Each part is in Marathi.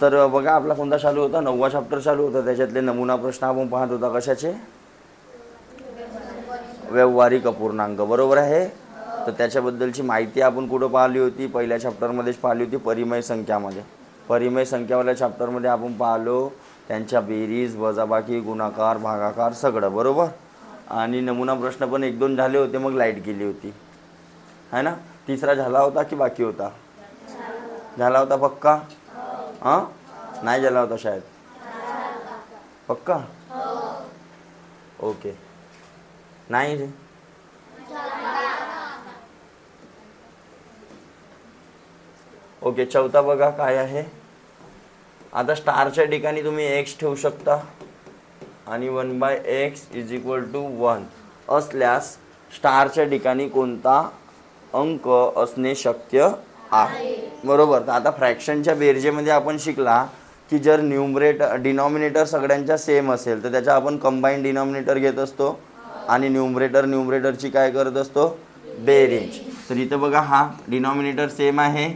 तर बघा आपला कोणता चालू होता, 9वा चॅप्टर चालू होता. त्याच्यातले नमुना प्रश्न आपण पाहत होता कशाचे, व्यावहारिक अपूर्णांक, बरोबर आहे. तर त्याच्याबद्दलची माहिती आपण कुठं पाहिली होती, पहिल्या चॅप्टरमध्येच पाहिली होती, परिमेय संख्यामध्ये. परिमेय संख्यावाल्या चॅप्टरमध्ये आपण पाहिलो त्यांच्या बेरीज, वजाबाकी, गुणाकार, भागाकार सगळं, बरोबर. आणि नमुना प्रश्न पण 1-2 झाले होते, मग लाईट गेली होती, है ना. तिसरा झाला होता की बाकी होता? झाला होता पक्का? हां, नाही झाला होता शायद, पक्का? ओके, नाही रे. ओके, चौथा बघा काय आहे. आता स्टारच्या ठिकाणी तुम्ही x ठेवू शकता आणि 1/x = 1 असल्यास स्टारच्या ठिकाणी कोणता अंक असणे शक्य आहे, बरोबर. तर आता फ्रॅक्शनच्या बेरजेमध्ये आपण शिकला की जर डिनॉमिनेटर सगळ्यांच्या सेम असेल तर त्याचा आपण कंबाईंड डिनॉमिनेटर घेत असतो आणि न्यूमरेटरची काय करत असतो, बेरीज. तर इथं बघा हा डिनॉमिनेटर सेम आहे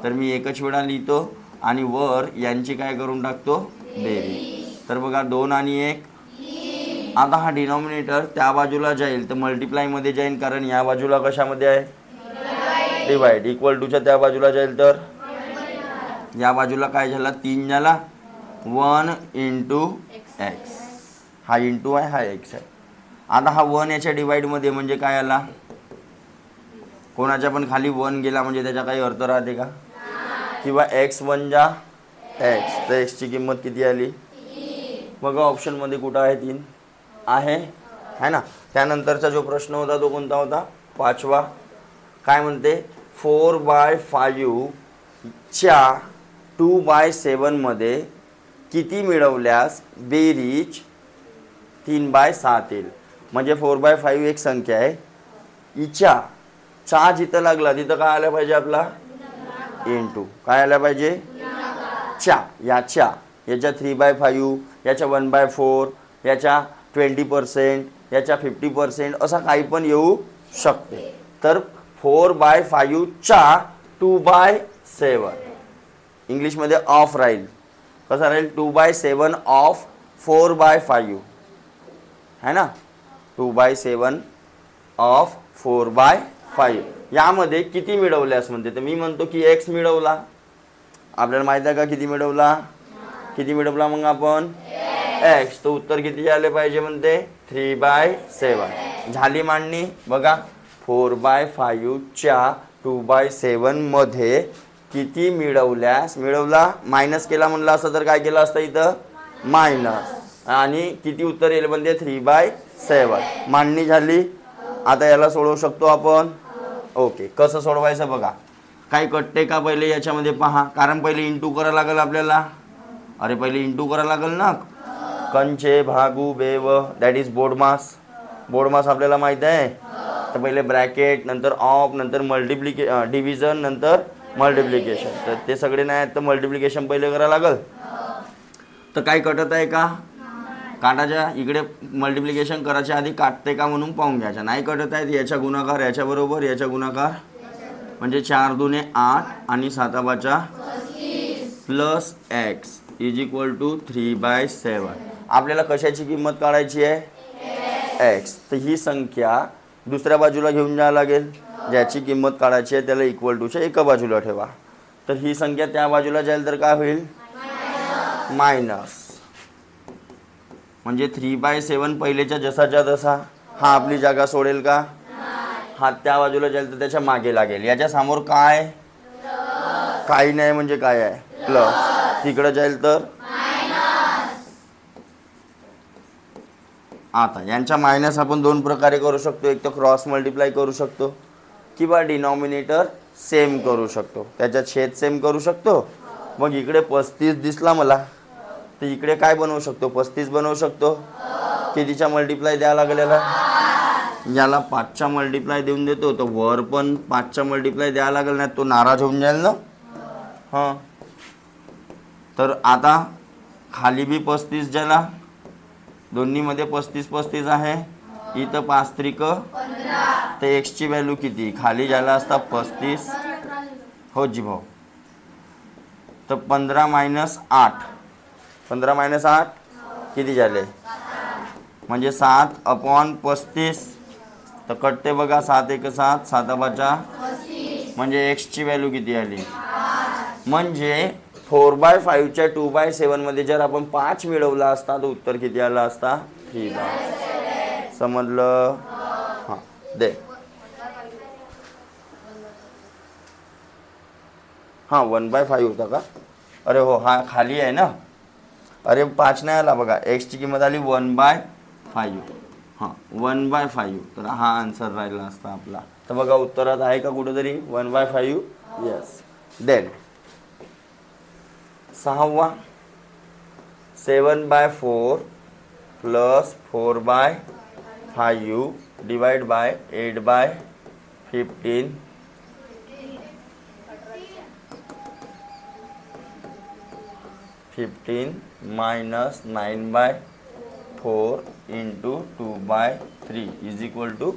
तर मी एकच वेळा लिहितो आणि वर यांची काय करून टाकतो, बेरीज. तर बघा 2 आणि 1. आता हा डिनॉमिनेटर त्या बाजूला जाईल तर मल्टिप्लायमध्ये जाईल, कारण या बाजूला कशामध्ये आहे, डिवाइड. इक्वल टूच्या त्या बाजूला जाईल तर या बाजूला काय झाला, 3 झाला. 1 × x, हा इंटू आहे, हा x आहे. आता हा 1 याच्या डिवाइडमध्ये म्हणजे काय आला, कोणाच्या पण खाली 1 गेला म्हणजे त्याचा काही अर्थ राहते का, किंवा x1 जा x, तर x ची किंमत किती आली, बघा ऑप्शनमध्ये कुठं आहे, 3 आहे, है ना. त्यानंतरचा जो प्रश्न होता तो कोणता होता, 5वा. काय म्हणते, 4/5 च्या 2/7 मध्ये किती मिळवल्यास बेरीज 3/7 येईल. म्हणजे 4/5 एक संख्या आहे, हिच्या चा जिथं लागला तिथं काय आलं पाहिजे आपला, इंटू काय आलं पाहिजे, च्या. याच्या 3/5, याच्या 1/4, याच्या 20%, याच्या 50%, असा काही पण येऊ शकते. तर 4/5 च्या 2/7 इंग्लिशमध्ये ऑफ राहील, कसा राहील, 2/7 ऑफ 4/5 है ना, 2/7 ऑफ 4/5. यामध्ये किती मिळवल्यास म्हणते, तर मी म्हणतो की x मिळवला. आपल्याला माहिती आहे का किती मिळवला, मग आपण x, तर उत्तर किती आले पाहिजे म्हणते, 3/7. झाली मांडणी. बघा 4/5 च्या 2/7 मध्ये किती मिळवल्यास, मिळवला मायनस केला म्हणलं असतं तर काय केलं असतं, इथं मायनस, आणि किती उत्तर येईल म्हणजे 3/7. मांडणी झाली. आता याला सोडवू शकतो आपण. ओके, कसं सोडवायचं बघा. काही कटते का पहिले याच्यामध्ये पहा, कारण पहिले इंटू करावं लागेल आपल्याला. अरे पहिले इंटू करावं लागेल ना. कंचे भागू बेव, दॅट इज बोर्डमास. बोर्डमास आपल्याला माहित आहे. तर पहिले ब्रॅकेट, नंतर ऑफ, नंतर डिव्हिजन, नंतर मल्टिप्लिकेशन. तर ते सगळे नाही आहेत तर मल्टिप्लिकेशन पहिले करावं लागेल. तर काही कटत आहे का, काटाच्या इकडे मल्टिप्लिकेशन करायच्या आधी काटते का म्हणून पाहून घ्यायचं. नाही कटत आहे याच्या गुणाकार याच्या बरोबर, याच्या गुणाकार म्हणजे 4 दुने 8 आणि 7 प्लस x = 3/7. आपल्याला कशाची किंमत काढायची आहे, x. तर ही संख्या दुसऱ्या बाजूला घेऊन जावं लागेल, ज्याची किंमत काढायची आहे त्याला इक्वल टूच्या एका बाजूला ठेवा. तर ही संख्या त्या बाजूला जाईल तर काय होईल, मायनस. म्हणजे 3/7 पहिलेच्या जसाच्या तसा. हा आपली जागा सोडेल का, हा त्या बाजूला जाईल तर त्याच्या मागे लागेल. याच्या समोर काय, काही नाही म्हणजे काय आहे, प्लस. तिकडे जाईल तर आता यांच्या मायनस आपण 2 प्रकारे करू शकतो. एक तर क्रॉस मल्टिप्लाय करू शकतो किंवा डिनॉमिनेटर सेम करू शकतो, त्याच्या छेद सेम करू शकतो. मग इकडे 35 दिसला मला तर इकडे काय बनवू शकतो, 35 बनवू शकतो. कितीचा मल्टिप्लाय द्यावा लागेल याला 5चा मल्टिप्लाय देऊन देतो, तर वर पण 5चा मल्टिप्लाय द्यावा लागेल, नाही तो नाराज होऊन जाईल ना. हां, तर आता खाली बी 35 झाला, दोन्हीमध्ये 35 आहे. इथं 5 त्रिक 15. तर x ची व्हॅल्यू किती, खाली झाला असता 35. हो जी भाऊ, तर 15 मायनस 8, 15 मायनस 8 किती झाले, म्हणजे 7/35. तर कटते बघा, 7 1 7, 7 5 म्हणजे एक्सची व्हॅल्यू किती आली, म्हणजे 4/5च्या 2/7 मध्ये जर आपण 5 मिळवला असता तर उत्तर किती आला असता, 3/7. समजलं. हां दे. हां 1/5 होता का, अरे हो हा खाली आहे ना, अरे 5 नाही आला बघा, एक्सची किंमत आली 1/5. हां 1/5, तर हा आन्सर राहिला असता आपला. तर बघा उत्तरात आहे का कुठेतरी 1/5. येस. देन 6वा 7/4 plus 4/5 divide by 8/15 minus 9/4 into 2/3 is equal to,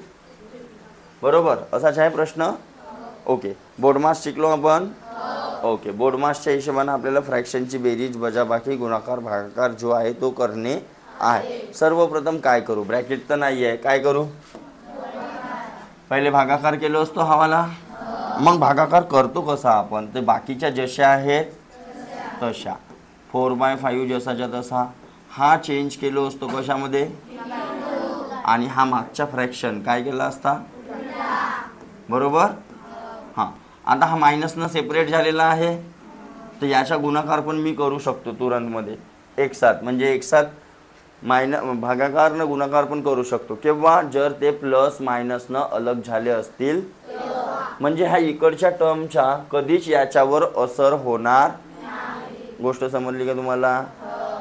बरोबर असाच आहे प्रश्न. ओके, बोर्डमास शिकलो आपण. ओके, बोर्डमासच्या हिशोबाने आपल्याला फ्रॅक्शनची बेरीज वजाबाकी गुणाकार भागाकार जो आहे तो करणे आहे. सर्वप्रथम काय करू, ब्रॅकेट तर नाही आहे, काय करू, पहिले भागाकार केलो असतो हवाला, मग भागाकार करतो कसा आपण, ते बाकीच्या जशा आहेत तशा 4/5 जसाच्या तसा, हा चेंज केलो असतो कशामध्ये, आणि हा मागचा फ्रॅक्शन काय केला असता, बरोबर. हां आता हा मायनसनं सेपरेट झालेला आहे, तर याचा गुणाकार पण मी करू शकतो तुरंतमध्ये एक साथ, म्हणजे एक साथ भागाकारनं गुणाकार पण करू शकतो. केव्हा, जर ते प्लस मायनसनं अलग झाले असतील, म्हणजे ह्या इकडच्या टर्मच्या कधीच याच्यावर असर होणार. गोष्ट समजली का तुम्हाला.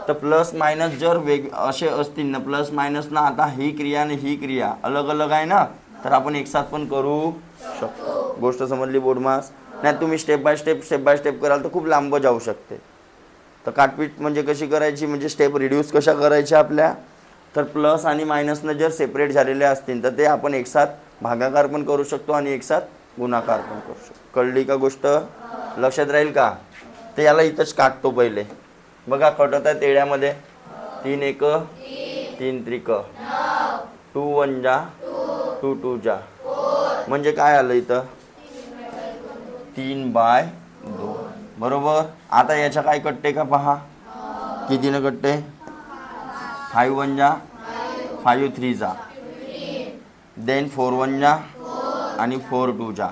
तर प्लस मायनस जर असे असतील ना, प्लस मायनस ना, आता ही क्रिया आणि ही क्रिया अलग अलग आहे ना, तर आपण एक साथ पण करू शकतो. गोष्ट समजली बोर्डमास. नाही तुम्ही स्टेप बाय स्टेप कराल तर खूप लांब जाऊ शकते. तर काटपीट म्हणजे कशी करायची, म्हणजे स्टेप रिड्यूस कशा करायच्या आपल्या, तर प्लस आणि मायनसनं जर सेपरेट झालेले असतील तर ते आपण एक साथ भागाकार पण करू शकतो आणि एक साथ गुणाकार पण करू शकतो. कळली का गोष्ट, लक्षात राहील का. ते याला इथंच काटतो पहिले, बघा कटत आहे तेड्यामध्ये, 3 1 3 3 2 1 जा 2 2 जा, म्हणजे काय आलं इथं 3/2, बरोबर. आता याच्या काय कटते का पहा, कितीनं कटते, 5 1 जा 5 3 जा, देन 4 1 जा आणि 4 2 जा.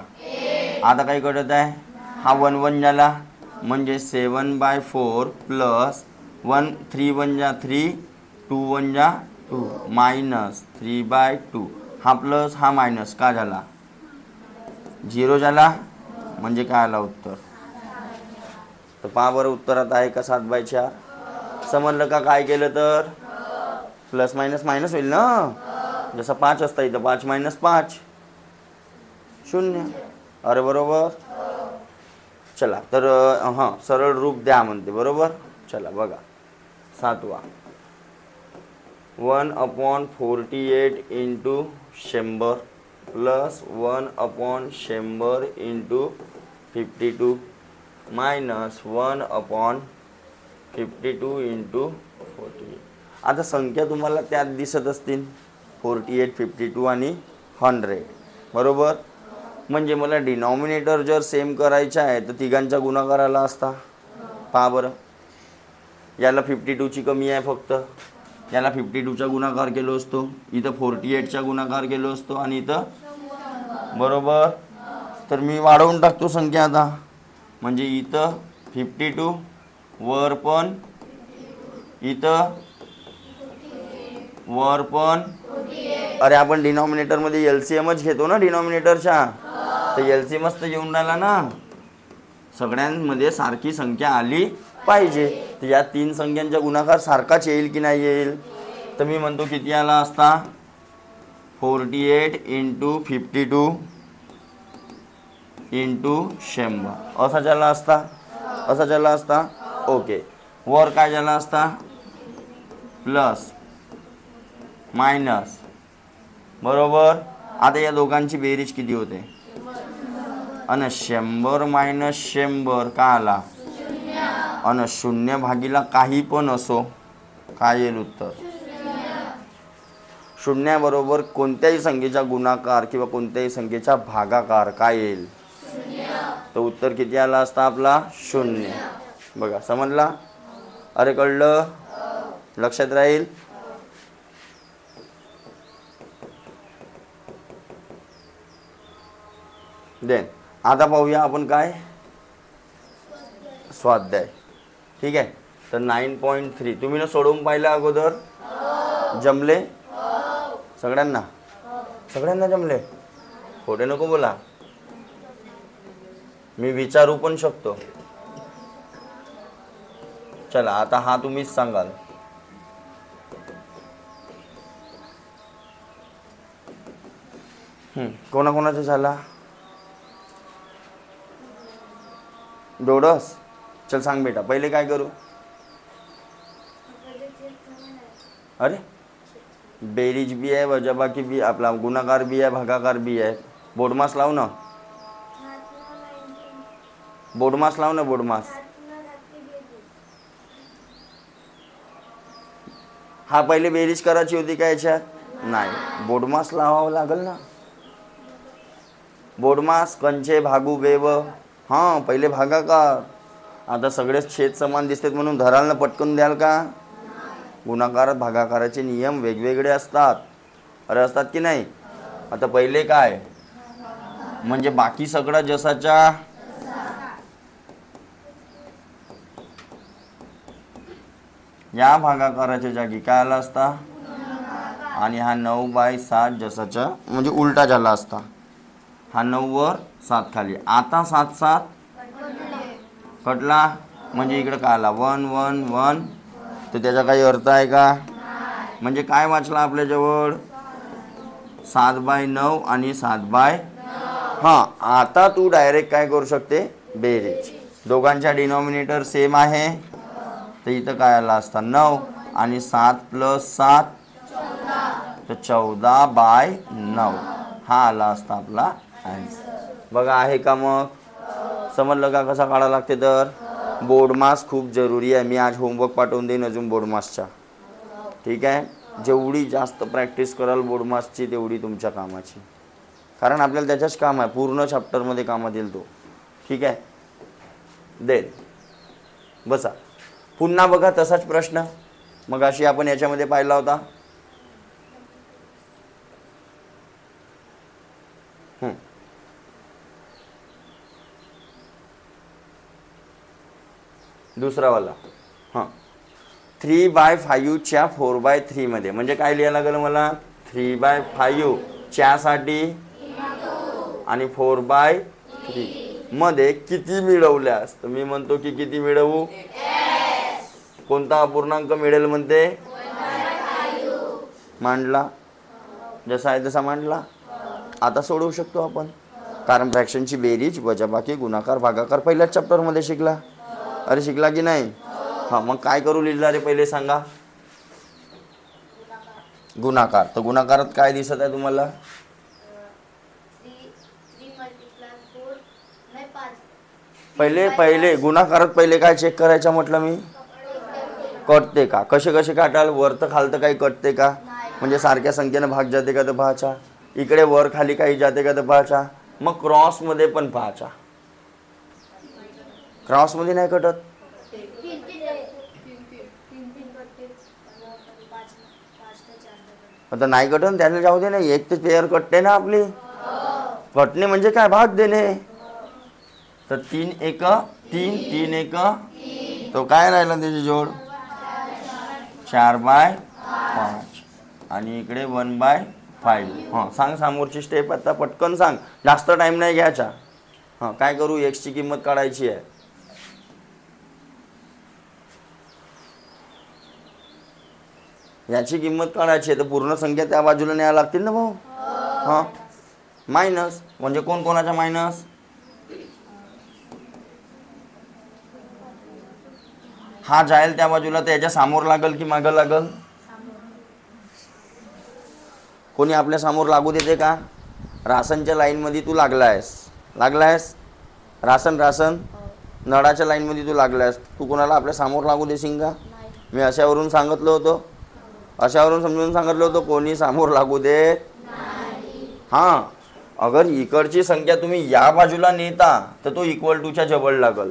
आता काय कटत आहे, हा 1 1 झाला, म्हणजे 7/4 प्लस 3 1 जा 3 2 1 जा 2 मायनस 3/2. हा प्लस हा मायनस का झाला, 0 झाला, म्हणजे काय आला उत्तर. तर पहा बरं उत्तरात आहे का 7/4. समजलं का काय केलं तर, प्लस मायनस मायनस होईल ना, जसं 5 असता इथं 5 मायनस 5 0. अरे बरोबर. चला तर हां सरळ रूप द्या म्हणते, बरोबर. चला बघा 7वा 1/48 into 100 plus 1/100 into 52 minus 1/52 into 48. आता संख्या तुम्हाला त्यात दिसत असतील, 48 52 आणि 100, बरोबर. म्हणजे मला डिनॉमिनेटर जर सेम करायचा आहे तर तिघांचा गुणाकार आला असता. पहा बरं, याला 52ची कमी आहे फक्त, याला 52चा गुणाकार केलो असतो, इथं 48चा गुणाकार केलो असतो आणि इथं, बरोबर. तर मी वाढवून टाकतो संख्या आता, म्हणजे इथं 52 वर पण, इथं वर पण. अरे आपण डिनॉमिनेटरमध्ये LCMच घेतो ना डिनॉमिनेटरच्या, तर LCMच तर येऊन राहिला ना, सगळ्यांमध्ये सारखी संख्या आली पाहिजे. तर या 3 संख्यांचा गुणाकार सारखाच येईल की नाही येईल, तर मी म्हणतो किती आला असता, 48 इंटू 52 इंटू 100 असा झाला असता, असा झाला असता. ओके, वर काय झाला असता, प्लस मायनस, बरोबर. आता या दोघांची बेरीज किती होते, आणि 100 मायनस 100 का आला, आणि शून्य भागीला काही पण असो, काय येईल उत्तर? शून्याबरोबर कोणत्याही संख्येचा गुणाकार किंवा कोणत्याही संख्येचा भागाकार काय येईल? तर उत्तर किती आला असता आपला? शून्य. बघा समजला? अरे कळलं? लक्षात राहील? देन आता पाहूया आपण काय स्वाध्याय. ठीक आहे. तर 9.3 तुम्ही ना सोडवून पाहिलं अगोदर? जमले सगळ्यांना? सगळ्यांना जमले? खोटे नको बोला, मी विचारू पण शकतो. चला आता हा तुम्हीच सांगाल. कोणाकोणाचा झाला? दोडस. चल सांग बेटा, पहिले काय करू? अरे बेरीज बी आहे, वजाबाकी बी, आपला गुणाकार बी आहे, भागाकार बी आहे. बोडमास लाव ना, बोडमास लाव ना, बोडमास. हा पहिले बेरीज करायची होती का याच्यात? नाही, बोडमास लावावं लागेल ना. बोडमास कंचे भागू बेव. हां पहिले भागाकार. आता सगळेच छेद समान दिसतात म्हणून धराल ना पटकन द्याल का? गुणाकार भागाकाराचे नियम वेगवेगळे असतात. अरे असतात की नाही? आता पहिले काय म्हणजे बाकी सगळं जसाच्या या भागाकाराच्या जागी काय आला असता? आणि हा 9/7 जसाच्या म्हणजे उलटा झाला असता. हा 9 वर 7 खाली. आता 7 7 कटला म्हणजे इकडे काय आला? 1 1 1. तर त्याचा काही अर्थ आहे का? म्हणजे काय वाचला आपल्याजवळ? 7/9 आणि 7/9. हां आता तू डायरेक्ट काय करू शकते? बेरीज. दोघांच्या डिनॉमिनेटर सेम आहे, तर इथं काय आला असता? 9 आणि 7 + 7 तर 14/9 हा आला असता आपला आन्सर. बघा आहे का? मग समजलं का कसा काढायला लागते? तर बोर्डमास खूप जरुरी आहे. मी आज होमवर्क पाठवून देईन अजून बोर्डमासचा. ठीक आहे. जेवढी जास्त प्रॅक्टिस कराल बोर्डमासची तेवढी तुमच्या कामाची, कारण आपल्याला त्याच्याच काम आहे. पूर्ण चॅप्टरमध्ये कामात येईल तो. ठीक आहे. देन बसा. पुन्हा बघा तसाच प्रश्न मग अशी आपण याच्यामध्ये पाहिला होता. दुसरावाला. हां 3/5 च्या 4/3 मध्ये म्हणजे काय लिहायला लागेल मला? 3/5 च्यासाठी आणि 4/3 मध्ये किती मिळवल्यास? तर मी म्हणतो की किती मिळवू? कोणता अपूर्णांक मिळेल म्हणते? मांडला जसा आहे तसा मांडला. आता सोडवू शकतो आपण, कारण फ्रॅक्शनची बेरीज वजाबाकी गुणाकार भागाकार पहिल्याच चॅप्टरमध्ये शिकला. अरे शिकला की नाही? हां मग काय करू लिहिला रे पहिले सांगा? गुणाकार. तर गुणाकारात काय दिसत आहे तुम्हाला? पहिले गुणाकारात पहिले काय चेक करायचं म्हटलं मी? कटते का? कसे कसे काटाल? वर तर खालतं काही कटते का? म्हणजे सारख्या संख्येनं भाग जाते का तर पाहायचा. इकडे वर खाली काही जाते का तर पाहायचा. मग क्रॉसमध्ये पण पाहायचा. क्रॉसमध्ये नाही कटत. आता नाही कटन त्याने जाऊ दे ना. एक ते पेअर कटते ना आपली. कटणे म्हणजे काय? भाग देणे. तर 3 1 3 3 1 तो काय राहिला त्याची जोड? 4/5 आणि इकडे 1/5. हां सांग समोरची स्टेप. आता पटकन सांग, जास्त टाइम नाही घ्यायचा. हां काय करू? x ची किंमत काढायची आहे. याची किंमत काढायची आहे तर पूर्ण संख्या त्या बाजूला न्यायला लागतील ना भाऊ. हां मायनस म्हणजे कोण कोणाचा मायनस? हा जाईल त्या बाजूला, तर याच्या समोर लागल की मागं लागल? कोणी आपल्या समोर लागू देते का? रासनच्या लाईनमध्ये तू लागला आहेस रासन रासन नळाच्या लाईनमध्ये तू लागलास, तू कोणाला आपल्या समोर लागू देशील का? मी अशावरून सांगितलं होतं, अशावरून समजून सांगितलं होतं, कोणी समोर लागू दे. हां, अगर इकडची संख्या तुम्ही या बाजूला नेता तर तो इक्वल टूच्या जवळ लागल,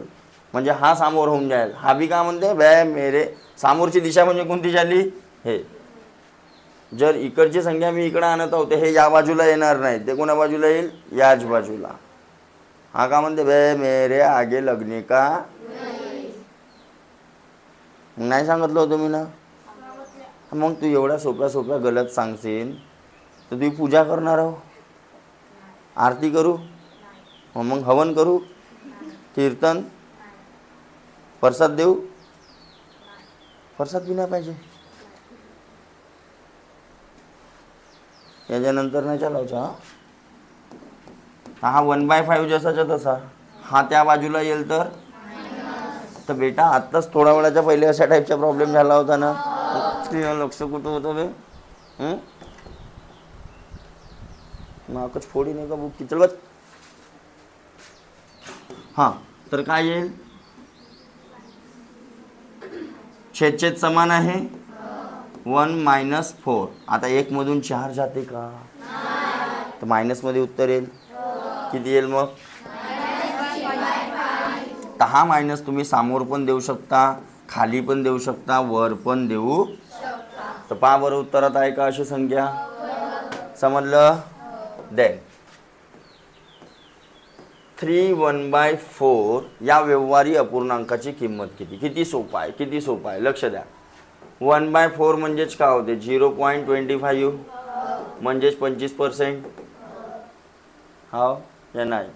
म्हणजे हा समोर होऊन जाईल. हा बी का म्हणते बॅ मेरे, समोरची दिशा म्हणजे कोणती झाली? हे. जर इकडची संख्या मी इकडं आणत आहोत हे या बाजूला येणार नाही, ते कोणा बाजूला येईल? याच बाजूला. हा का म्हणते बे मेरे आगे लगने का नाही सांगितलं होतं मी ना. मग तू एवढ्या सोप्या सोप्या गलत सांगशील तर तुझी पूजा करणार आहो, आरती करू, मग हवन करू, कीर्तन, प्रसाद देऊ? प्रसाद बी नाही पाहिजे. याच्यानंतर नाही चालायचा. हा 1/5 जसाच्या तसा, हा त्या बाजूला येईल तर बेटा आत्ताच थोड्या वेळाच्या पहिले अशा टाईपचा प्रॉब्लेम झाला होता ना. लक्ष कुठं होतं बे? नाकच फोडी नाही का बुक की? चल बस. हां, तर काय येईल? छेद समान आहे, 1 - 4. आता 1 मधून 4 जाते का? तर मायनसमध्ये उत्तर येईल. किती येईल मग? तर हा मायनस तुम्ही समोर पण देऊ शकता, खाली पण देऊ शकता, वर पण देऊ. तर पहा बरं उत्तरात आहे का अशी संख्या? समजलं? देन 3 1/4 या व्यवहारी अपूर्णांकाची किंमत किती? किती सोपा आहे, किती सोपा आहे, लक्ष द्या. 1/4 म्हणजेच काय होते? 0.25 म्हणजेच 25%. हा या नाही.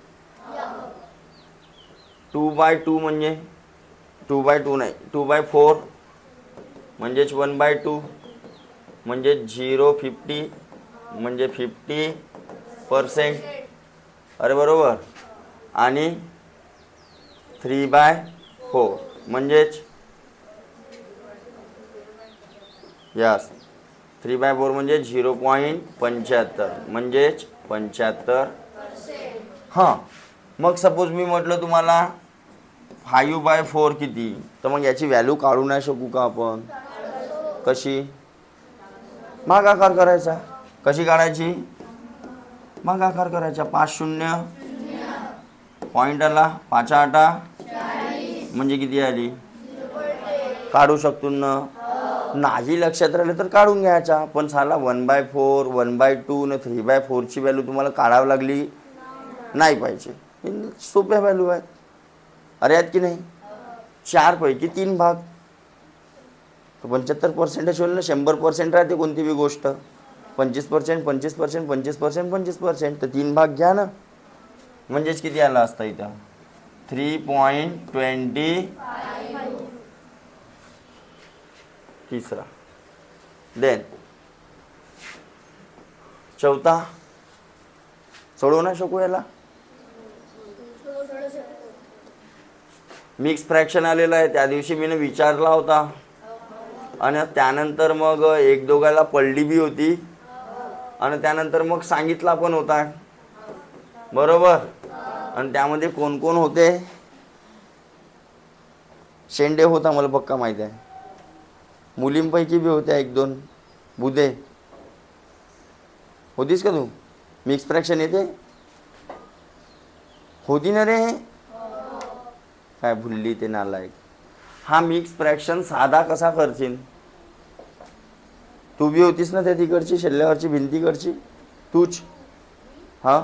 2/2 म्हणजे 2/2 नाही, 2/4 म्हणजेच 1/2 म्हणजे 0.50 म्हणजे 50%. अरे बरोबर. आणि 3/4 म्हणजेच यस 3/4 म्हणजे 0.75 म्हणजेच 75. हां, मग सपोज मी म्हटलं तुम्हाला 5/4 किती, तर मग याची व्हॅल्यू काढू नाही शकू का आपण? कशी? भागाकार करायचा. कशी काढायची? भागाकार करायचा. 5 0 पॉईंट आला, 5 8 म्हणजे किती आली? काढू शकतो ना. नाही लक्षात राहिलं तर काढून घ्यायचा. पण साला 1/4 1/2 न 3/4 ची व्हॅल्यू तुम्हाला काढावी लागली नाही पाहिजे. सोप्या व्हॅल्यू आहेत. अरे आहेत की नाही? 4 पैकी 3 भाग. 75% होईल ना. 100% राहते कोणती बी गोष्ट. 25% 25% 25% 25%, तर 3 भाग घ्या ना. म्हणजेच किती आला असता इथं? 3.25. तिसरा. देन चौथा. सोडवू ना शकू याला? मिक्स फ्रॅक्शन आलेला आहे. त्या दिवशी मी विचारला होता आणि त्यानंतर मग एक दोघाला पडली बी होती आणि त्यानंतर मग सांगितला पण होता. बरोबर. आणि त्यामध्ये कोण कोण होते? शेंडे होता मला पक्का माहिती आहे. मुलींपैकी बी होत्या 1-2. बुधे होतीस का तू? मिक्स फ्रॅक्शन येते होती ना रे? काय भुलली ते नालायक. हा मिक्स फ्रॅक्शन साधा कसा करशील? तू बी होतीस ना त्या तिकडची शेल्ल्यावरची भिंतीकडची? तूच. हा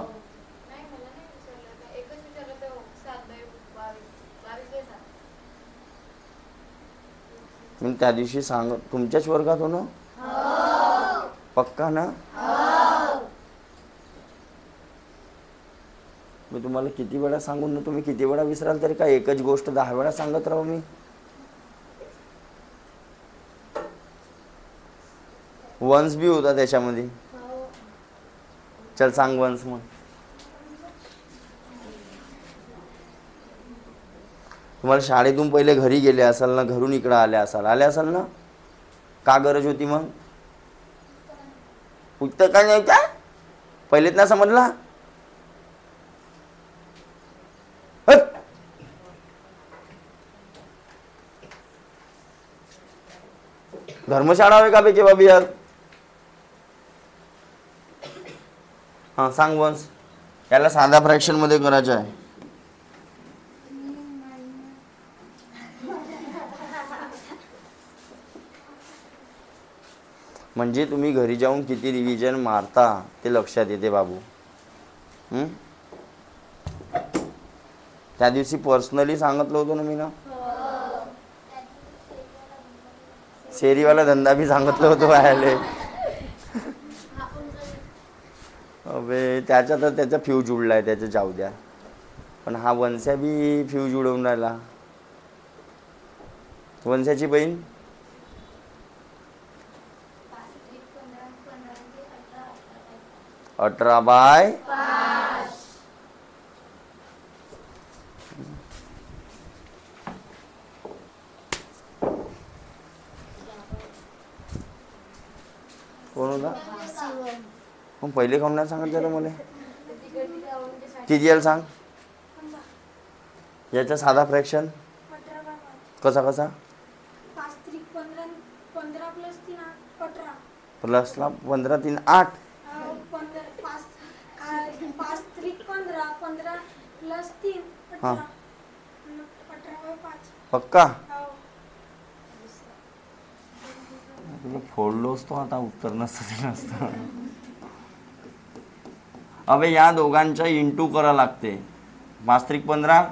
मी त्या दिवशी सांग तुमच्याच वर्गात हो ना? पक्का ना? मी तुम्हाला किती वेळा सांगून ना तुम्ही किती वेळा विसराल तरी काय एकच गोष्ट 10 वेळा सांगत राहू मी? वन्स बी होता त्याच्यामध्ये. चल सांग वन्स मग. तुम्हाला शाळेतून पहिले घरी गेले असाल ना, घरून इकडं आले असाल ना? का गरज होती मग? उत्तर काय नाही का? पहिलेच ना समजला? धर्मशाळा आहे का बे केव्हा बी यार. हां सांग वंश. याला साध्या फ्रॅक्शन मध्ये करायचं आहे. म्हणजे तुम्ही घरी जाऊन किती रिव्हिजन मारता ते लक्षात येते बाबू. त्या दिवशी पर्सनली सांगितलं होतं ना मी ना. शेरीवाला धंदा बी सांगितलं होतं व्हायला. अबे त्याचा तर त्याचा फ्यूज उडलाय, त्याचं जाऊ द्या. पण हा वंश्या बी फ्यूज उडवून राहिला. वंश्याची बहीण 18/5. कोण होता मग पहिले खाऊन नाही सांगत जरा मला. किती यायला सांग. याचा साधा फ्रॅक्शन कसा कसा. प्लसला 15 3 8. हां पक्का. तुला फोडलोच तो आता उत्तर नसतं. अबे या दोघांच्या इंटू करा लागते. 5 त्रिक 15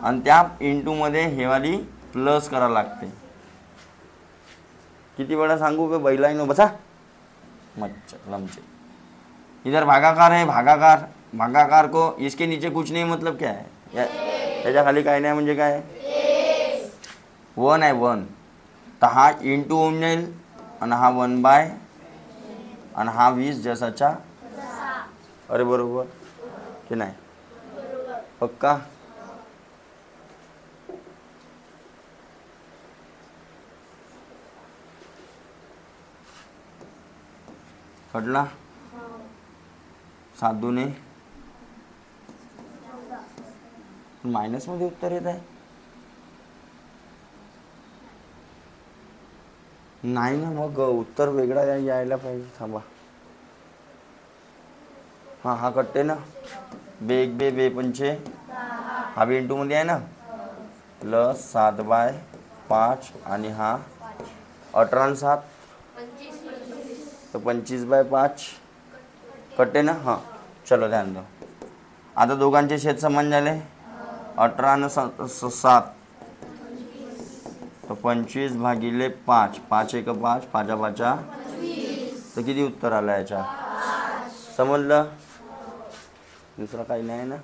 आणि त्या इंटू मध्ये हेवाली प्लस करा लागते. किती वेळा सांगू बे बैलाइनो बसा मच्छर लमचे. इधर भागाकार है. भागाकार भागाकार को इसके नीचे कुछ नहीं मतलब क्या है. याच्या खाली काय नाही म्हणजे काय. 1 आहे 1. तर हा इंटू होऊन जाईल आणि हा 1/, आणि हा 20 जसाच्या. अरे बरोबर की नाही पक्का. कटला 7 2 मायनस मध्ये उत्तर येत आहे. नाही ना मग उत्तर वेगळा यायला पाहिजे. थांबा. हां हा कटते ना. बे 1 बे 5 हा बी इंटू मध्ये आहे ना. प्लस 7/5 आणि हा 18 आणि 7 तर 25/5 कटते ना. हां चलो ध्यान दो. आता दोघांचे छेद समान झाले. 18 आणि 7 तर 25/5. 5 1 5 5 5 तर किती उत्तर आलं याच्या. समजलं. दुसरं काही नाही ना.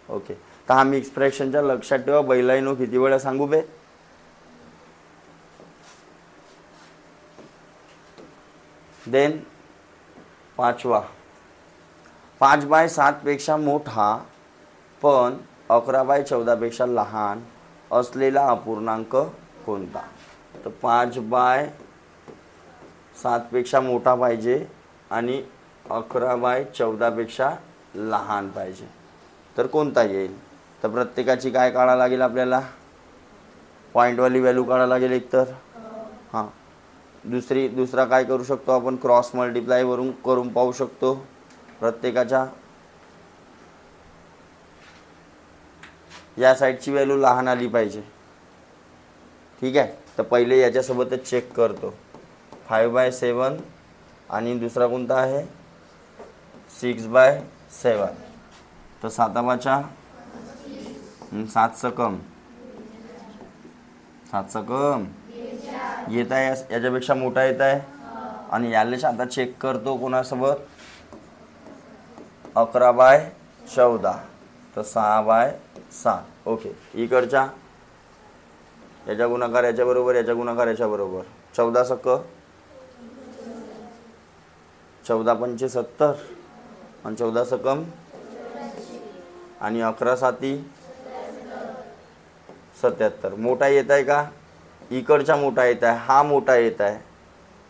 ओके. तर हा मिक्स फ्रॅक्शनच्या लक्षात ठेवा. बैलाइनो किती वेळा सांगू बे. देन 5वा 5/7 पेक्षा मोठा पण 11/14 पेक्षा लहान असलेला अपूर्णांक कोणता. तर 5/7 पेक्षा मोठा पाहिजे आणि 11/14 पेक्षा लहान पाहिजे. तर कोणता येईल. तर प्रत्येकाची काय काढावं लागेल आपल्याला. पॉईंटवाली व्हॅल्यू काढावं लागेल एकतर. हां दुसरा काय करू शकतो आपण. क्रॉस मल्टिप्लाय वरून करून पाहू शकतो प्रत्येकाच्या. या साईडची व्हॅल्यू लहान आली पाहिजे. ठीक आहे. तर पहिले याच्यासोबतच चेक करतो. 5/7 आणि दुसरा कोणता आहे 6/7. तर 7 7 कम 7 कम येत आहे. याच्यापेक्षा मोठा येत आहे. आणि यालेच आता चेक करतो कोणासोबत 11/14 तर 6/7. ओके. इकडच्या याच्या गुणाकार याच्या बरोबर, याच्या गुणाकार याच्या बरोबर. 14 सक 14 पंचे 70 आणि 14 सकम आणि 11 साती 77. मोठा येत आहे का. इकडचा मोठा येत आहे. हा मोठा येत आहे.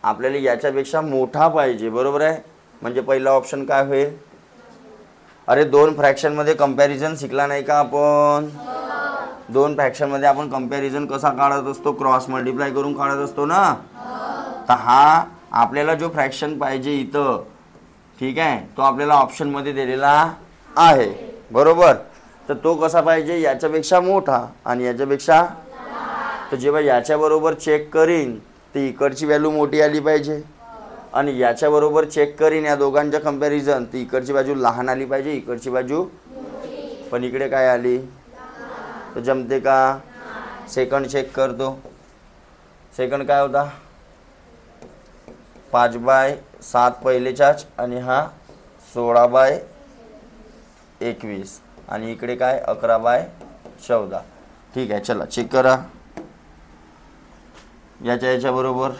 आपल्याला याच्यापेक्षा मोठा पाहिजे. बरोबर आहे. म्हणजे पहिला ऑप्शन काय होईल. अरे 2 फ्रॅक्शनमध्ये कंपॅरिझन शिकला नाही का आपण. 2 फ्रॅक्शनमध्ये आपण कंपॅरिझन कसा काढत असतो. क्रॉस मल्टिप्लाय करून काढत असतो ना. तर हा आपल्याला जो फ्रॅक्शन पाहिजे इथं, ठीक आहे, तो आपल्याला ऑप्शनमध्ये दिलेला आहे, बरोबर. तर तो कसा पाहिजे, याच्यापेक्षा मोठा आणि याच्यापेक्षा. तर जेव्हा याच्याबरोबर चेक करीन तर इकडची व्हॅल्यू मोठी आली पाहिजे आणि याच्याबरोबर चेक करीन या दोघांच्या कंपॅरिझन तर इकडची बाजू लहान आली पाहिजे, इकडची बाजू. पण इकडे काय आली, तर जमते का. सेकंड चेक करतो. सेकंड काय होता, 5/7 पहिलेचाच आणि हा 16/21 आणि इकडे काय 11/14. ठीक आहे, चला चेक करा. याच्याबरोबर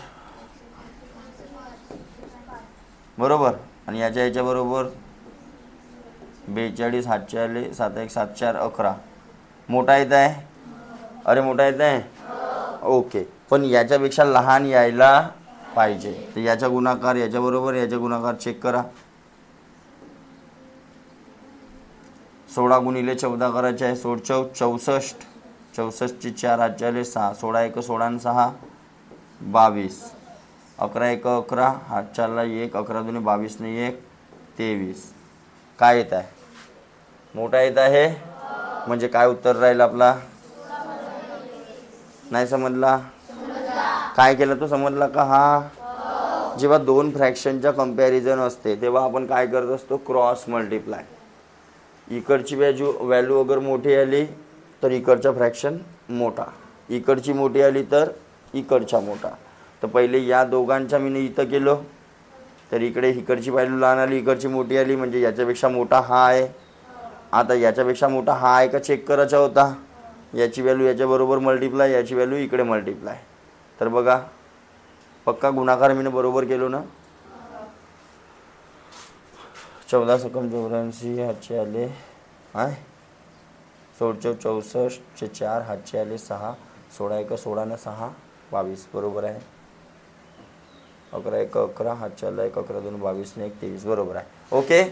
बरोबर आणि याच्याबरोबर 42 हातचे आले, 7 1 7 4 11. मोठा येत आहे, अरे मोठा येत आहे, ओके. पण याच्यापेक्षा लहान यायला पाहिजे. तर याचा गुणाकार याच्याबरोबर, याचा गुणाकार चेक करा. 16 गुणिले 14 करायचे आहे, 16 64, 64ची 4 हातचे आले 6, 16 1 16 आणि 6 22, 11 1 11 हात चालला 1, 11 2 22 ने 1 23. काय येत आहे, मोठा येत आहे. म्हणजे काय उत्तर राहील आपला. नाही समजला, काय केलं तो समजला का. हा जेव्हा दोन फ्रॅक्शनच्या कंपॅरिझन असते तेव्हा आपण काय करत असतो, क्रॉस मल्टिप्लाय. इकडची व्हॅल्यू अगर मोठी आली तर इकडचा फ्रॅक्शन मोठा, इकडची मोठी आली तर इकडचा मोठा. तर पहिले या दोघांच्या मी इथं केलो तर इकडे इकडची व्हॅल्यू लहान आली, इकडची मोठी आली, म्हणजे याच्यापेक्षा मोठा हा आहे. आता याच्यापेक्षा मोठा हा आहे का चेक करायचा होता. याची व्हॅल्यू याच्याबरोबर मल्टिप्लाय, याची व्हॅल्यू इकडे मल्टिप्लाय. तर बघा पक्का गुणाकार मी बरोबर केलो ना. 14 सकम 84 हातचे आले हाय, 16 64चे 4 हातचे आले 6, 16 1 16 ने 6 22 बरोबर आहे. 11 1 11 हातचे आला 1, 11 2 22 ने 1 23 बरोबर आहे. ओके,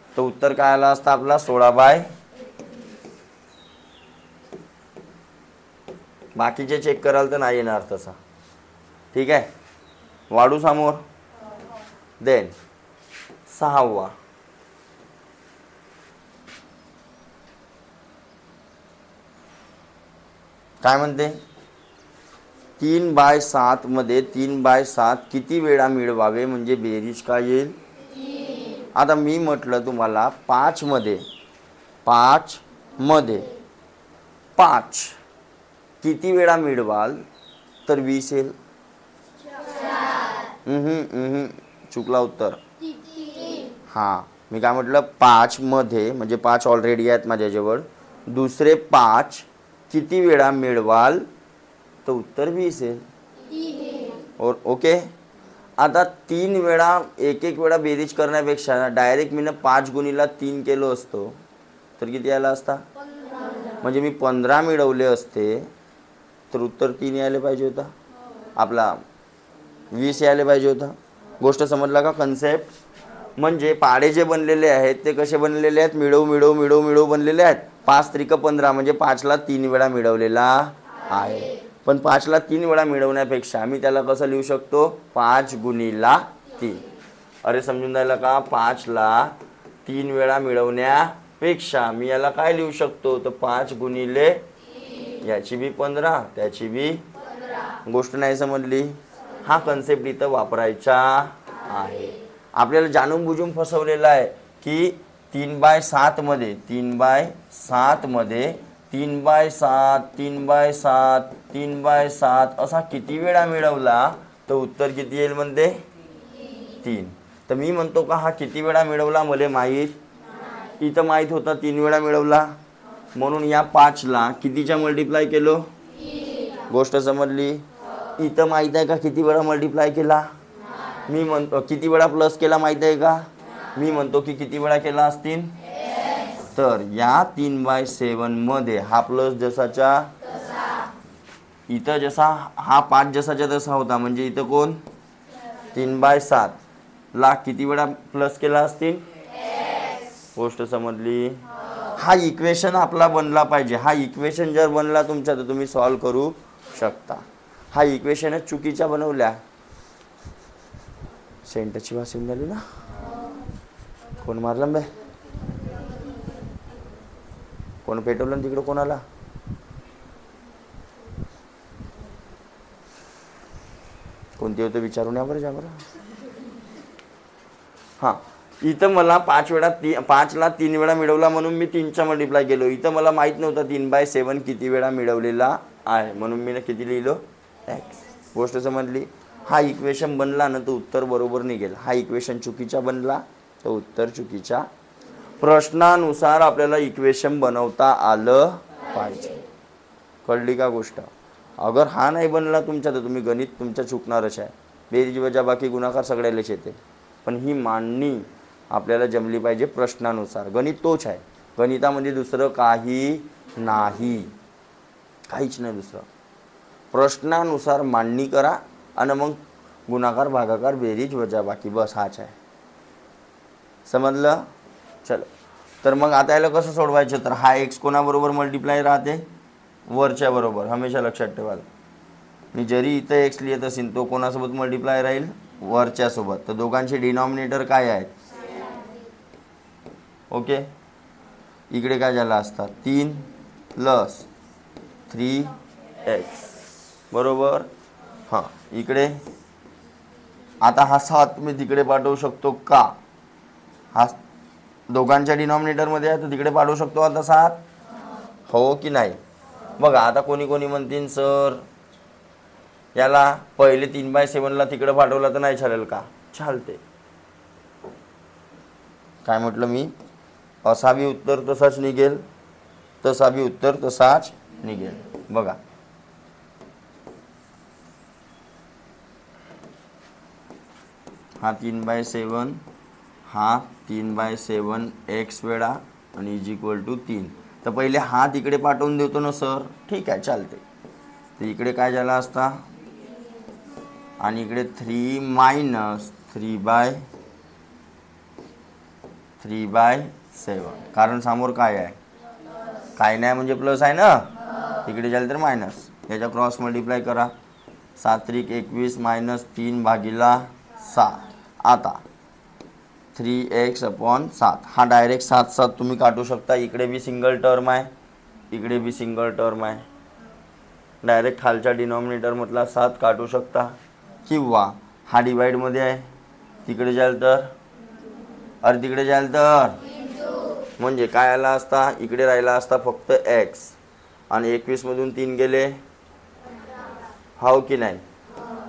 तर उत्तर काय आला असता आपला 16/. बाकीचे चेक कराल तर नाही येणार तसा. ठीक आहे, वाढू समोर. देन 6वा काय म्हणते, 3/7 मध्ये 3/7 किती वेळा मिळवावे म्हणजे बेरीज काय येईल. आता मी म्हटलं तुम्हाला 5 मध्ये 5 किती वेळा मिळवाल तर 20 येईल. चुकला उत्तर. हां, मी काय म्हटलं 5 मध्ये म्हणजे 5 ऑलरेडी आहेत माझ्याजवळ, दुसरे 5 किती वेळा मिळवाल तर उत्तर 20 येईल. और ओके. आता 3 वेळा एक वेळा बेरीज करण्यापेक्षा डायरेक्ट मी 5 गुणिला 3 केलो असतो तर किती आला असता, म्हणजे मी 15 मिळवले असते तर उत्तर 3 यायला पाहिजे होता, आपला 20 यायला पाहिजे होता. गोष्ट समजला का कन्सेप्ट. म्हणजे पाडे जे बनलेले आहेत ते कसे बनलेले आहेत, मिळव बनलेले आहेत. 5 त्रिक 15 म्हणजे 5ला 3 वेळा मिळवलेला आहे. पण 5ला 3 वेळा मिळवण्यापेक्षा मी त्याला कसं लिहू शकतो, 5 गुणिला 3. अरे समजून राहिलं का, 5ला 3 वेळा मिळवण्यापेक्षा मी याला काय लिहू शकतो, तर 5 गुणिले याची बी 15 त्याची बी. गोष्ट नाही समजली. हा कन्सेप्ट इथं वापरायचा आहे. आपल्याला जाणून बुजून फसवलेला आहे की 3/7 मध्ये 3/7 असा किती वेळा मिळवला तर उत्तर किती येईल म्हणते 3. तर मी म्हणतो का हा किती वेळा मिळवला मला माहीत, इथं माहीत होता 3 वेळा मिळवला, म्हणून या 5ला कितीच्या मल्टिप्लाय केलो. गोष्ट समजली. इथं माहीत आहे का किती वेळा मल्टिप्लाय केला, मी म्हणतो किती वेळा प्लस केला माहीत आहे का, मी म्हणतो की किती वेळा केला असतील. तर या 3/7 मध्ये हा प्लस जसाच्या इथं जसा, हा 5 जसाच्या तसा होता, म्हणजे इथं कोण 3/7 ला किती वेळा प्लस केला असतील. गोष्ट समजली. हा इक्वेशन आपला बनला पाहिजे. हा इक्वेशन जर बनला तुमच्या तर तुम्ही सॉल्व करू शकता. हा इक्वेशनच चुकीच्या बनवल्या. सेंटरची वास येऊन झाली ना. कोण मारलं बे, कोण पेटवलं तिकडं कोणाला. कोणती होतं विचारून या बरं, जा बरं. हां, इथं मला 5ला 3 वेळा मिळवला म्हणून मी 3चा मल्टिप्लाय केलो. इथं मला माहीत नव्हतं 3/7 किती वेळा मिळवलेला आहे, म्हणून मी किती लिहिलो एक्स. गोष्ट समजली. हा इक्वेशन बनला ना तर उत्तर बरोबर निघेल. हा इक्वेशन चुकीचा बनला तर उत्तर चुकीच्या. प्रश्नानुसार आपल्याला इक्वेशन बनवता आलं पाहिजे. कळली का गोष्ट. अगर हा नाही बनला तुमच्या तर तुम्ही गणित तुमच्या चुकणारच आहे. बेरीज वजाबाकी गुणाकार सगळ्यालाच येते, पण ही मांडणी आपल्याला जमली पाहिजे प्रश्नानुसार. गणित तोच आहे, गणितामध्ये दुसरं काही नाही, काहीच नाही दुसरं. प्रश्नानुसार मांडणी करा आणि मग गुणाकार भागाकार बेरीज वजाबाकी, बस हाच आहे. समजलं. चलो, तर मग आता याला कसं सोडवायचं. तर हा एक्स कोणाबरोबर मल्टिप्लाय राहते, वरच्या बरोबर. हमेशा लक्षात ठेवाल, मी जरी इथं एक्स लिहित असेल तो कोणासोबत मल्टिप्लाय राहील, वरच्या सोबत. तर दोघांचे डिनॉमिनेटर काय आहेत, ओके. इकडे काय झालं असतात 3 + 3x बरोबर. हां, इकडे आता हा 7 मी तिकडे पाठवू शकतो का, हा दोघांच्या डिनॉमिनेटरमध्ये आहे तर तिकडे पाठवू शकतो आता 7, हो की नाही. बघा आता कोणी कोणी म्हणतील सर याला पहिले 3/7ला तिकडे पाठवला तर नाही चालेल का, चालते. काय म्हटलं मी, असा बी उत्तर तसाच निघेल, तसा बी उत्तर तसाच निघेल. बघा हा 3/7, हा 3/7 x वेळा आणि =3. तर पहिले हा तिकडे पाठवून देतो ना सर, ठीक आहे चालते. तर इकडे काय झाला असता आणि इकडे 3 - 3/7, कारण समोर काय आहे, काय नाही म्हणजे प्लस आहे ना, तिकडे झालं तर मायनस. याच्या क्रॉस मल्टिप्लाय करा, 7 × 21 - 3/7. आता 3x/7, हा डायरेक्ट 7 तुम्ही काढू शकता. इकडे बी सिंगल टर्म आहे, इकडे बी सिंगल टर्म आहे. डायरेक्ट खालच्या डिनॉमिनेटर मधला 7 काढू शकता, किंवा हा डिवाइडमध्ये आहे, तिकडे जाल तर अरे तिकडे जाल तर म्हणजे काय आला असता, इकडे राहिला असता फक्त x आणि 21 मधून 3 गेले, हो की नाही,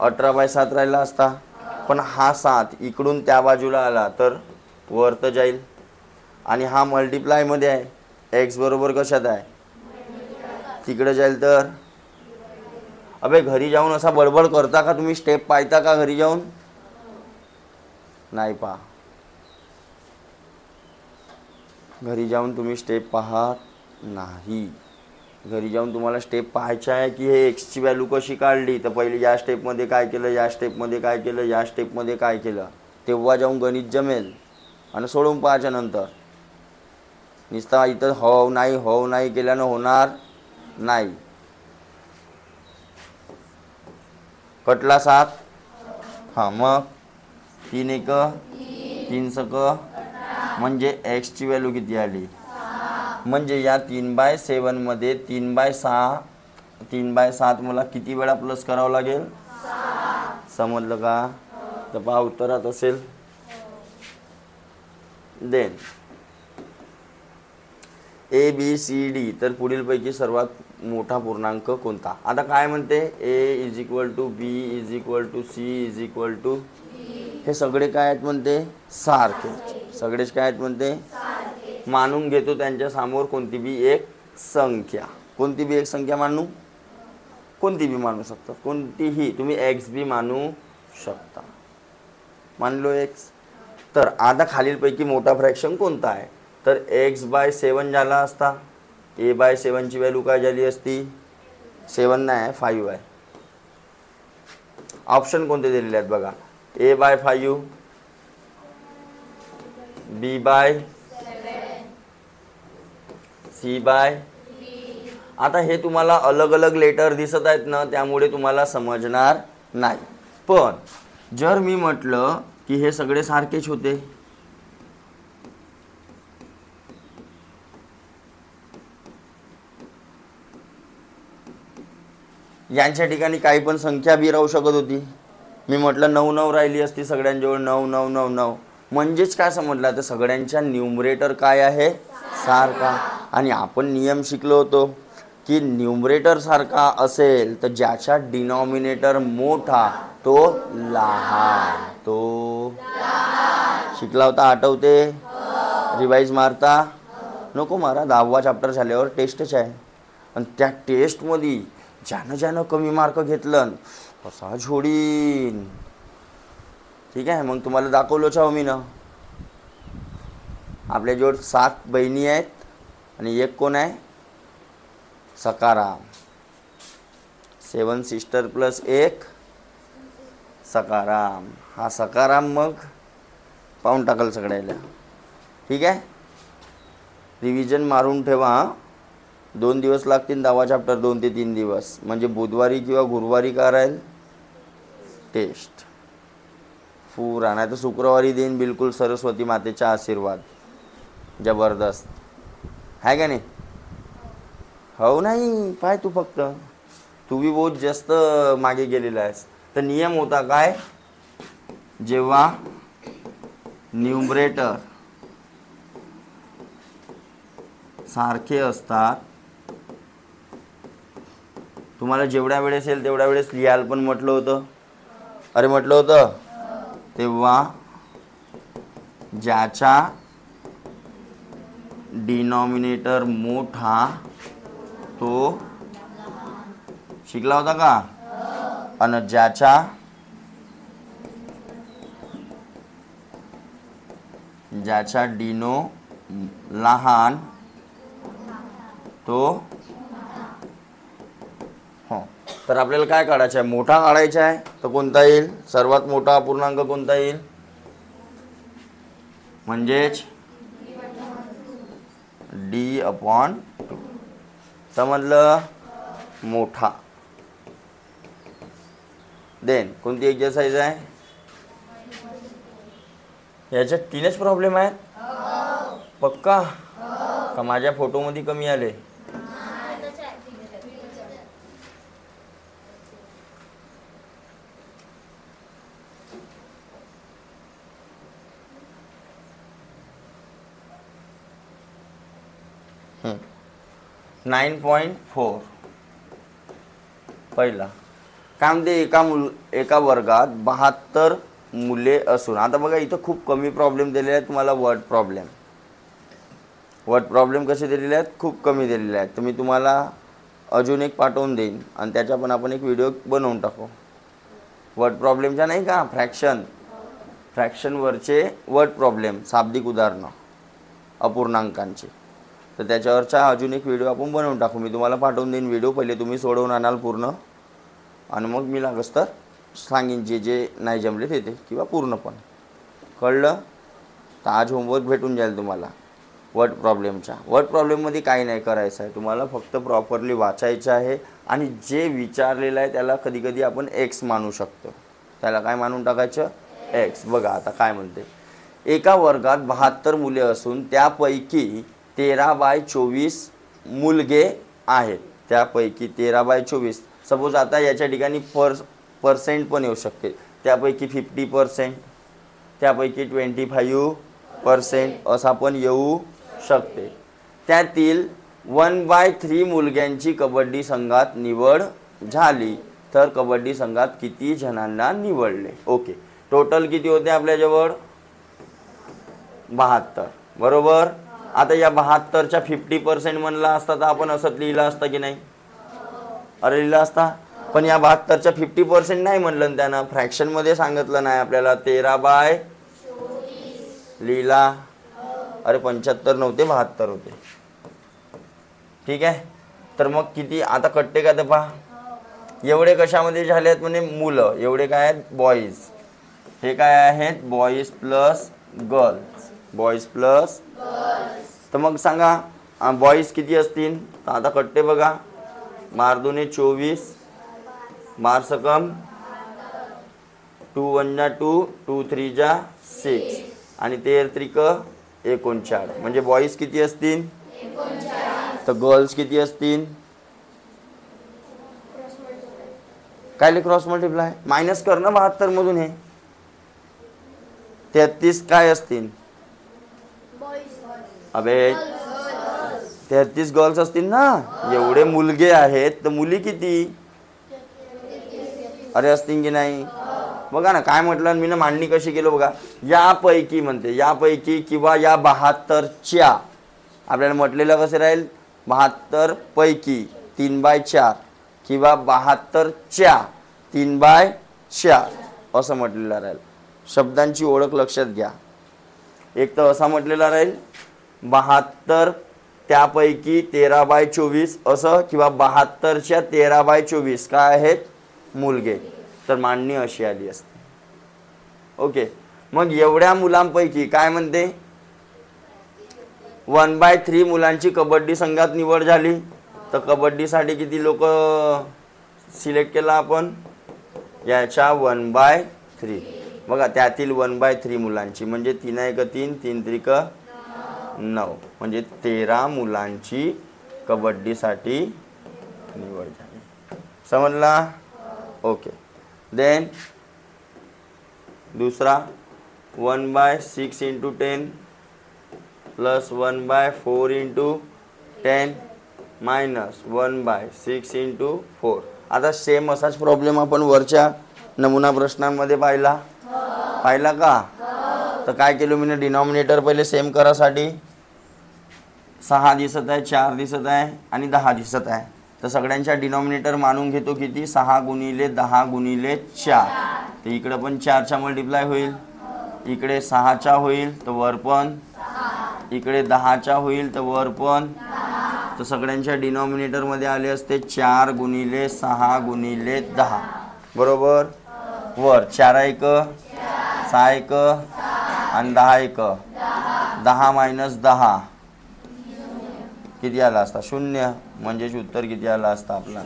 18/7 राहिला असता. पण हा 7 इकडून त्या बाजूला आला तर वर तर जाईल, आणि हा मल्टिप्लायमध्ये आहे, x बरोबर कशात आहे, तिकडे जाईल तर. अबे घरी जाऊन असा बडबड करता का तुम्ही, स्टेप पाहता का घरी जाऊन, नाही पहा. घरी जाऊन तुम्ही स्टेप पाहत नाही. घरी जाऊन तुम्हाला स्टेप पाहायचा आहे की हे एक्सची व्हॅल्यू कशी काढली, तर पहिले या स्टेपमध्ये काय केलं, या स्टेपमध्ये काय केलं, या स्टेपमध्ये काय केलं, तेव्हा जाऊन गणित जमेल. आणि सोडून पाहायच्या नंतर नुसता इथं हो नाही केल्यानं होणार नाही. कटला 7, हां मग 3 × 1 3 × 6 म्हणजे एक्सची व्हॅल्यू किती आली. म्हणजे या 3/7 मध्ये 3/7 मला किती वेळा प्लस करावं लागेल, 7. समजलं का. तर पहा उत्तरात असेल. देन ABCD, तर पुढीलपैकी सर्वात मोठा पूर्णांक कोणता. आता काय म्हणते, A = B = C = हे सगळे काय आहेत म्हणते, सारखे. सगळेच काय आहेत म्हणते, मानून घेतो त्यांच्या समोर कोणती बी एक संख्या. कोणती बी एक संख्या मानू, कोणती बी मानू शकता, कोणतीही तुम्ही x बी मानू शकता. मानलो x. तर आता खालीलपैकी मोठा फ्रॅक्शन कोणता आहे, तर x/7 झाला असता. A/7 ची व्हॅल्यू काय झाली असती, 7 नाही 5 आहे. ऑप्शन कोणते दिलेले आहेत बघा, A/5, B/7, C/3. आता हे तुम्हाला अलग अलग लेटर दिसत आहेत ना, त्यामुळे तुम्हाला समजणार नाही. पण जर मी म्हटलं की हे सगळे सारखेच होते. यांच्या ठिकाणी काही पण संख्या बी राहू शकत होती. मी म्हटलं 9 9 राहिली असती सगळ्यांजवळ, 9 9 9 9. म्हणजेच काय समजलं, तर सगळ्यांच्या न्यूमरेटर काय आहे, सारखा. आणि आपण नियम शिकलो होतो की न्यूमरेटर सारखा असेल तर ज्याचा डिनॉमिनेटर मोठा तो लहान, तो शिकला होता, आठवते? रिवाईज मारता नको मारा, 10वा चॅप्टर झाल्यावर टेस्टच आहे. आणि त्या टेस्टमध्ये ज्यानं कमी मार्क घेतलं असा झोडीन. ठीक आहे, मग तुम्हाला दाखवलोच आहो मी ना. आपल्याजवळ 7 बहिणी आहेत आणि एक कोण आहे, सकाराम. 7 sister plus 1 Sakaram. हा सकाराम मग पाहून टाकल सगळ्याला. ठीक आहे, रिव्हिजन मारून ठेवा. 2 दिवस लागतील 10वा चॅप्टर, 2 ते 3 दिवस. म्हणजे बुधवारी किंवा गुरुवारी का राहील टेस्ट पूरा, नाही तर शुक्रवारी देईन. बिलकुल सरस्वती मातेचा आशीर्वाद जबरदस्त आहे का नाही? हो नाही, पाय तू फक्त, तू बी बहुत जास्त मागे गेलेला आहेस. तर नियम होता काय, जेव्हा न्यूमरेटर सारखे असतात, तुम्हाला जेवढ्या वेळेस येईल तेवढ्या वेळेस लिहायला पण म्हटलं होतं. अरे म्हटलं होतं, तेव्हा ज्याचा डिनॉमिनेटर मोठा तो शिकला होता का? आणि ज्याचा डिनो लहान तो, हो. तर आपल्याला काय काढायचं आहे, मोठा काढायचा आहे. तर कोणता येईल, सर्वात मोठा अपूर्णांक कोणता येईल, म्हणजेच D/2. समजलं, मोठा. देन कोणती एक्सरसाइज आहे, याच्यात 3च प्रॉब्लेम आहेत. पक्का का माझ्या फोटोमध्ये कमी आले? हं. 9.4 पहिला काय म्हणते, एका वर्गात 72 मुले असून. आता बघा इथं खूप कमी प्रॉब्लेम दिलेले आहेत तुम्हाला. वर्ड प्रॉब्लेम कसे दिलेले आहेत, खूप कमी दिलेले आहेत. तर मी तुम्हाला अजून एक पाठवून देईन आणि त्याचा पण आपण एक व्हिडिओ बनवून टाकू. वर्ड प्रॉब्लेमच्या नाही का, फ्रॅक्शनवरचे वर्ड प्रॉब्लेम, शाब्दिक उदाहरणं अपूर्णांकांचे. तर त्याच्यावरचा अजून एक व्हिडिओ आपण बनवून टाकू. मी तुम्हाला पाठवून देईन व्हिडिओ. पहिले तुम्ही सोडवून आणाल पूर्ण, आणि मग मी लागस तर सांगेन जे नाही जमले ते किंवा पूर्ण पण. कळलं? तर आज होमवर्क भेटून जाईल तुम्हाला वर्ड प्रॉब्लेममध्ये काही नाही करायचं आहे तुम्हाला, फक्त प्रॉपरली वाचायचं आहे. आणि जे विचारलेलं आहे त्याला कधी कधी आपण एक्स मानू शकतो. त्याला काय मानून टाकायचं, एक्स. बघा आता काय म्हणते, एका वर्गात 72 मुले असून त्यापैकी 13/24 मुलगे आहेत. त्यापैकी 13/24. सपोज आता याच्या ठिकाणी पर्सेंट पण येऊ शकते. त्यापैकी 50%, त्यापैकी 25% असा पण येऊ शकते. त्यातील 1/3 मुलग्यांची कबड्डी संघात निवड झाली तर कबड्डी संघात किती जणांना निवडले? ओके, टोटल किती होते आपल्याजवळ, 72. बरोबर. आता या 72च्या 50% म्हणला असता तर आपण असंच लिहिलं असतं की नाही? अरे लिहिलं असता. पण या 72च्या 50% नाही म्हणलं त्यानं, फ्रॅक्शनमध्ये सांगितलं नाही आपल्याला. 13/24 लिहिला. अरे 75 नव्हते, 72 होते. ठीक आहे, तर मग किती आता कट्टे का? तर पहा एवढे कशामध्ये झाले आहेत म्हणे, मुलं. एवढे काय आहेत, बॉईज. हे काय आहेत, बॉईज प्लस गर्ल्स. तर मग सांगा बॉईज किती असतील? तर आता कट्टे बघा, मार 2 24, मार सकम 2 1 जा 2, 2 3 जा 6 आणि 13 त्रिक 39. म्हणजे बॉईज किती असतील? तर गर्ल्स किती असतील? काय क्रॉस मल्टिप्लाय मायनस कर ना 72 मधून. हे 33 काय असतील? अबे 33 गर्ल्स असतील ना. एवढे मुलगे आहेत तर मुली किती? अरे असतील की नाही? बघा ना काय म्हटलं मी ना, मांडणी कशी केलं बघा. यापैकी म्हणते, यापैकी किंवा या 72च्या. आपल्याला म्हटलेलं कसं राहील? 72 पैकी 3/4 किंवा 72च्या 3/4 असं म्हटलेलं राहील. शब्दांची ओळख लक्षात घ्या. एक तर असा म्हटलेला राहील 72 त्यापैकी 13/24 असं, किंवा 72च्या 13/24 काय आहेत? मुलगे. तर मांडणी अशी आली असते. ओके. मग एवढ्या मुलांपैकी काय म्हणते? 1/3 मुलांची कबड्डी संघात निवड झाली. तर कबड्डीसाठी किती लोक सिलेक्ट केला आपण? याच्या 1/3. बघा त्यातील 1/3 मुलांची म्हणजे 3 1 3, 3 त्रिक 9, म्हणजे 13 मुलांची कबड्डीसाठी निवड झाली. समजला? ओके. देन दुसरा 1/6 × 10 प्लस 1/4 × 10 मायनस 1/6 × 4. आता सेम असाच प्रॉब्लेम आपण वरच्या नमुना प्रश्नांमध्ये पाहिला का? तर काय केलं मी? डिनॉमिनेटर पहिले सेम करासाठी 6 दिसत आहे, 4 दिसत आहे आणि 10 दिसत आहे. तर सगळ्यांच्या डिनॉमिनेटर मानून घेतो किती? 6 × 10 × 4. तर इकडे पण 4चा मल्टिप्लाय होईल, इकडे 6चा होईल तर वर पण, इकडे 10चा होईल तर वर पण. तर सगळ्यांच्या डिनॉमिनेटरमध्ये आले असते 4 × 6 × 10 बरोबर. वर 4 1 6 1 आणि 10 1 10 - 10 किती आला असता? 0. म्हणजेच उत्तर किती आला असता आपला?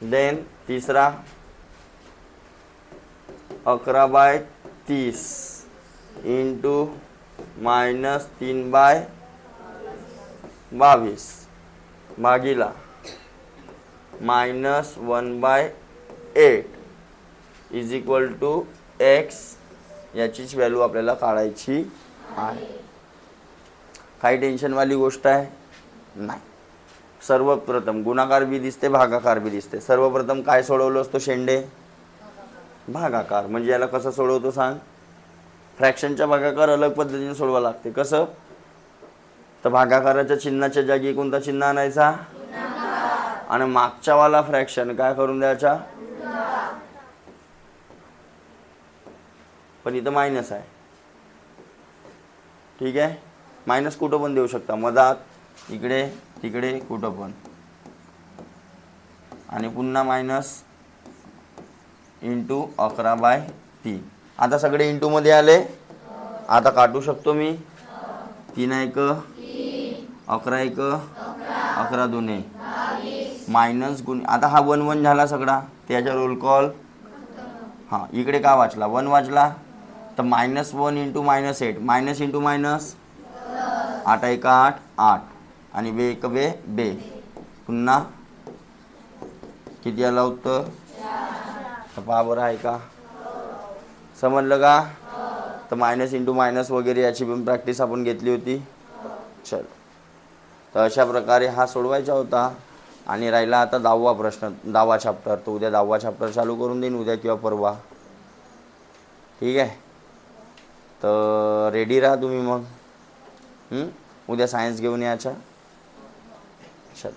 देन तिसरा 11/30 × -3/22 भागीला -1/8 इज इक्वल टू x. याचीच व्हॅल्यू आपल्याला काढायची आहे. काही टेन्शनवाली गोष्ट आहे नाही. सर्वप्रथम गुणाकार बी दिसते, भागाकार बी दिसते. सर्वप्रथम काय सोडवलं असतो शेंडे? भागाकार. म्हणजे याला कसं सोडवतो सांग? फ्रॅक्शनच्या भागाकार अलग पद्धतीने सोडवा लागते. कसं? तर भागाकाराच्या चिन्हाच्या जागी कोणता चिन्ह आणायचा? आणि मागच्या वाला फ्रॅक्शन काय करून द्यायचा? पण इथं मायनस आहे. ठीक आहे. मायनस कुठं पण देऊ शकता, मधात, इकडे तिकडे कुठं पण. आणि पुन्हा मायनस × 11/3. आता सगळे इंटूमध्ये आले. आता काटू शकतो मी. 3 1 11 1 11 2 मायनस गुण. आता हा 1 1 झाला सगळा. त्याचा रोल कॉल. हां इकडे का वाचला? 1 वाचला. तर -1 × -8 मायनस × मायनस 8 1 8 8 आणि 2 1 2 2. पुन्हा किती आला उत्तर? तर पहा बरं आहे का? समजलं का? तर मायनस × मायनस वगैरे याची पण प्रॅक्टिस आपण घेतली होती. चल, तर अशा प्रकारे हा सोडवायचा होता. आणि राहिला आता 10वा प्रश्न, 10वा चॅप्टर. तो उद्या 10वा चॅप्टर चालू करून देईन, उद्या किंवा परवा. ठीक आहे. तर रेडी राहा तुम्ही मग. उद्या सायन्स घेऊन यायचा. चल.